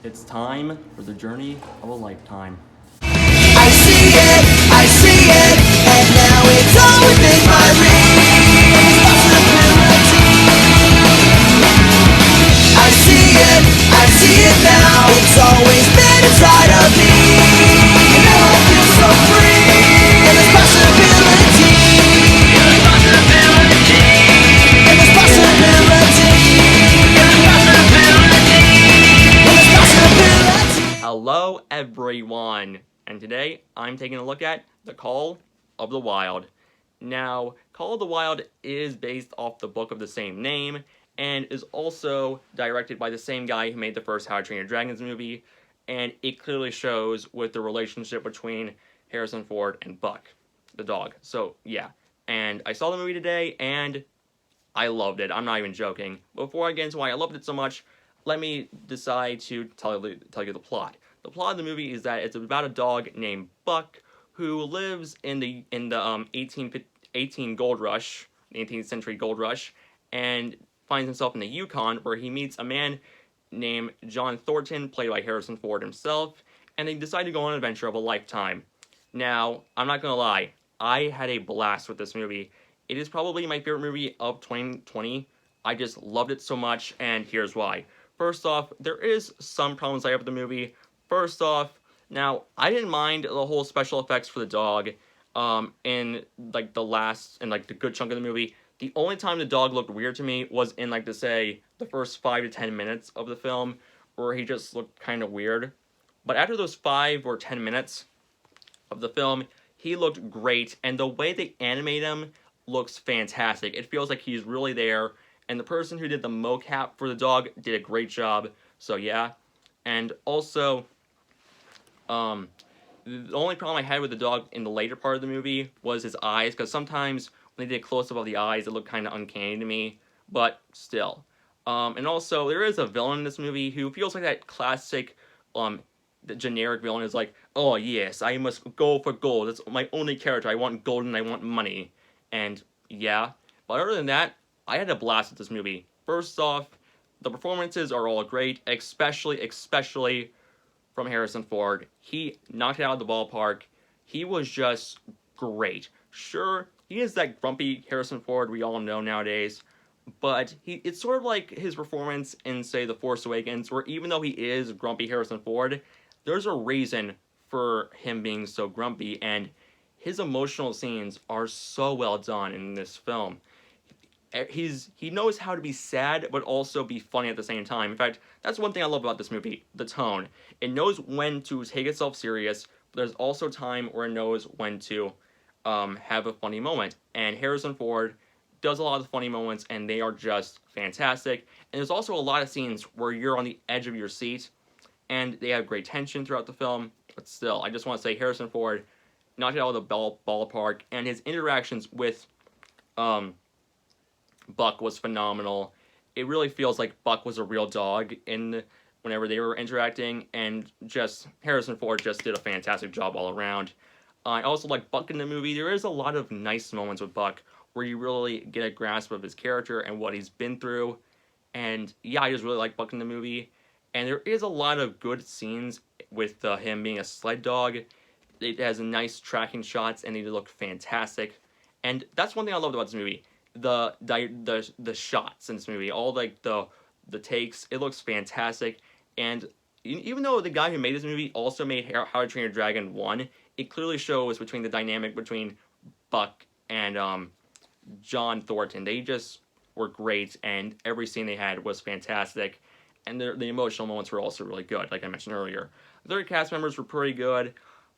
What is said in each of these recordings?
It's time for the journey of a lifetime. I see it, and now it's all within my reach. I see it now. It's always been inside of me. And now I feel so free. And there's possibility. And there's possibility. And there's possibility. And there's possibility. And there's possibility. Hello, everyone, and today I'm taking a look at The Call of the Wild. Now, Call of the Wild is based off the book of the same name, and is also directed by the same guy who made the first How to Train Your Dragons movie, and it clearly shows with the relationship between Harrison Ford and Buck, the dog. So, yeah. And I saw the movie today, and I loved it. I'm not even joking. Before I get into why I loved it so much, let me decide to tell you the plot. The plot of the movie is that it's about a dog named Buck who lives in the 18 gold rush, 18th century gold rush, and finds himself in the Yukon where he meets a man named John Thornton, played by Harrison Ford himself, and they decide to go on an adventure of a lifetime. Now, I'm not gonna lie, I had a blast with this movie. It is probably my favorite movie of 2020. I just loved it so much, and here's why. First off, there is some problems I have with the movie. First off, now, I didn't mind the whole special effects for the dog, in, like, the good chunk of the movie. The only time the dog looked weird to me was in, like, the first 5 to 10 minutes of the film, where he just looked kind of weird. But after those 5 or 10 minutes of the film, he looked great, and the way they animate him looks fantastic. It feels like he's really there, and the person who did the mocap for the dog did a great job, so yeah. And also, the only problem I had with the dog in the later part of the movie was his eyes, because sometimes when they did a close-up of the eyes, it looked kind of uncanny to me, but still. And also, there is a villain in this movie who feels like that classic, the generic villain is like, oh yes, I must go for gold, that's my only character, I want gold and I want money. And yeah, but other than that, I had a blast with this movie. First off, the performances are all great, especially from Harrison Ford. He knocked it out of the ballpark. He was just great. Sure, he is that grumpy Harrison Ford we all know nowadays, but it's sort of like his performance in, say, The Force Awakens, where even though he is grumpy Harrison Ford, there's a reason for him being so grumpy, and his emotional scenes are so well done in this film. He knows how to be sad, but also be funny at the same time. In fact, that's one thing I love about this movie, the tone. It knows when to take itself serious, but there's also time where it knows when to have a funny moment. And Harrison Ford does a lot of the funny moments, and they are just fantastic. And there's also a lot of scenes where you're on the edge of your seat, and they have great tension throughout the film. But still, I just want to say Harrison Ford knocked it out of the ballpark, and his interactions with Buck was phenomenal. It really feels like Buck was a real dog in whenever they were interacting, and just Harrison Ford just did a fantastic job all around. I also like Buck in the movie. There is a lot of nice moments with Buck where you really get a grasp of his character and what he's been through. And yeah, I just really like Buck in the movie. And there is a lot of good scenes with him being a sled dog. It has nice tracking shots, and they look fantastic. And that's one thing I loved about this movie: the shots in this movie, all like the takes. It looks fantastic. And even though the guy who made this movie also made How to Train Your Dragon 1, it clearly shows between the dynamic between Buck and John Thornton. They just were great, and every scene they had was fantastic. And the emotional moments were also really good, like I mentioned earlier. The other cast members were pretty good.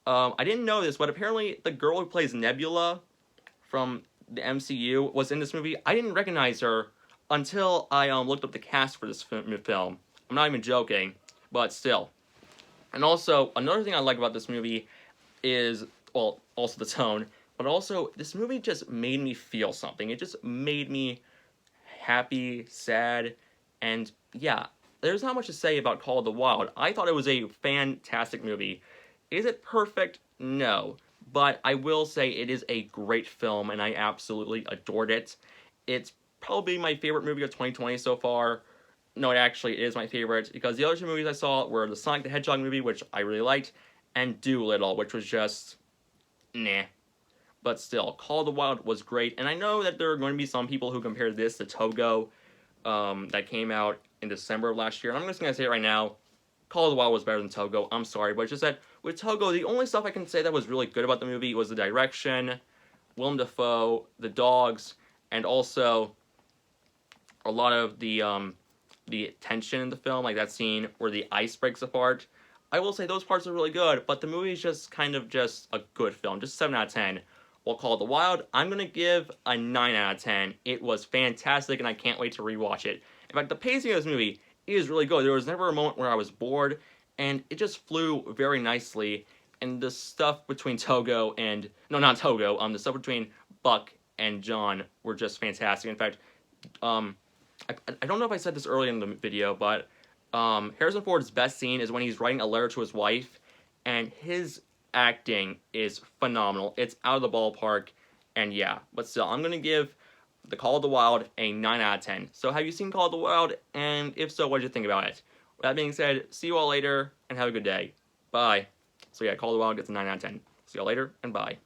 I didn't know this, but apparently the girl who plays Nebula from the MCU was in this movie. I didn't recognize her until I looked up the cast for this film. I'm not even joking, but still. And also, another thing I like about this movie is, well, also the tone, but also this movie just made me feel something. It just made me happy, sad, and yeah, there's not much to say about Call of the Wild. I thought it was a fantastic movie. Is it perfect? No. But I will say it is a great film, and I absolutely adored it. It's probably my favorite movie of 2020 so far. no, actually, it is my favorite because the other two movies I saw were the Sonic the Hedgehog movie, which I really liked, and Dolittle, which was just nah. But still, Call of the Wild was great, and I know that there are going to be some people who compare this to Togo, that came out in December of last year. And I'm just gonna say it right now, Call of the Wild was better than Togo. I'm sorry, but it's just that with Togo, the only stuff I can say that was really good about the movie was the direction, Willem Dafoe, the dogs, and also a lot of the tension in the film, like that scene where the ice breaks apart. I will say those parts are really good, but the movie is just kind of just a good film, just 7 out of 10. While Call of the Wild, I'm gonna give a 9 out of 10. It was fantastic, and I can't wait to rewatch it. In fact, the pacing of this movie is really good. There was never a moment where I was bored, and it just flew very nicely. And the stuff between Togo and not Togo, the stuff between Buck and John were just fantastic. In fact, I don't know if I said this earlier in the video, but Harrison Ford's best scene is when he's writing a letter to his wife, and his acting is phenomenal. It's out of the ballpark, and yeah, but still, I'm gonna give the Call of the Wild a 9 out of 10. So have you seen Call of the Wild, and if so, what did you think about it? With that being said, see you all later, and have a good day. Bye. So yeah, Call of the Wild gets a 9 out of 10. See you all later, and bye.